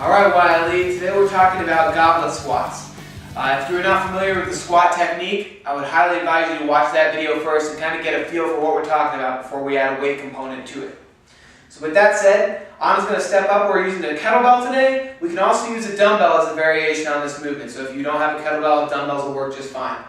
Alright YLE, today we're talking about goblet squats. If you're not familiar with the squat technique, I would highly advise you to watch that video first and kind of get a feel for what we're talking about before we add a weight component to it. So with that said, I'm just going to step up. We're using a kettlebell today. We can also use a dumbbell as a variation on this movement. So if you don't have a kettlebell, dumbbells will work just fine.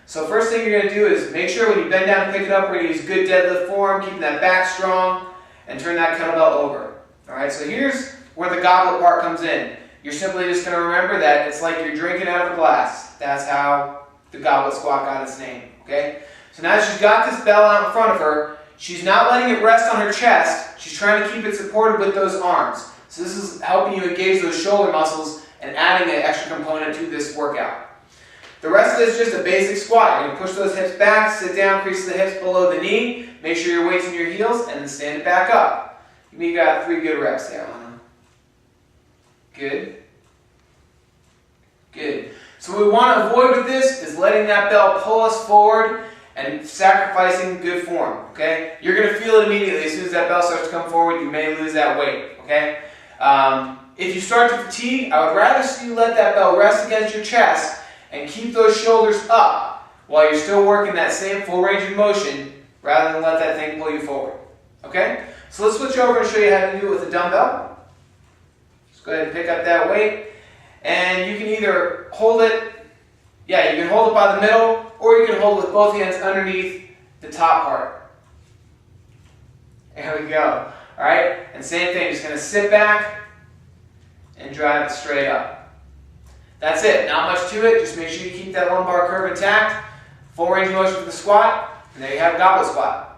So first thing you're going to do is make sure when you bend down and pick it up, we're going to use good deadlift form, keeping that back strong, and turn that kettlebell over. Alright, so here's where the goblet part comes in. You're simply just going to remember that it's like you're drinking out of a glass. That's how the goblet squat got its name. Okay? So now that she's got this bell out in front of her, she's not letting it rest on her chest. She's trying to keep it supported with those arms. So this is helping you engage those shoulder muscles and adding an extra component to this workout. The rest of it is just a basic squat. You're going to push those hips back, sit down, crease the hips below the knee, make sure your weight's in your heels, and then stand it back up. You got 3 good reps there. Good. Good. So what we want to avoid with this is letting that bell pull us forward and sacrificing good form. Okay? You're going to feel it immediately. As soon as that bell starts to come forward, you may lose that weight. Okay? If you start to fatigue, I would rather see you let that bell rest against your chest and keep those shoulders up while you're still working that same full range of motion rather than let that thing pull you forward. Okay? So let's switch over and show you how to do it with a dumbbell. Just go ahead and pick up that weight. And you can either hold it, you can hold it by the middle, or you can hold it with both hands underneath the top part. There we go. Alright? And same thing, just going to sit back and drive it straight up. That's it. Not much to it. Just make sure you keep that lumbar curve intact. Full range of motion for the squat. And there you have a goblet squat.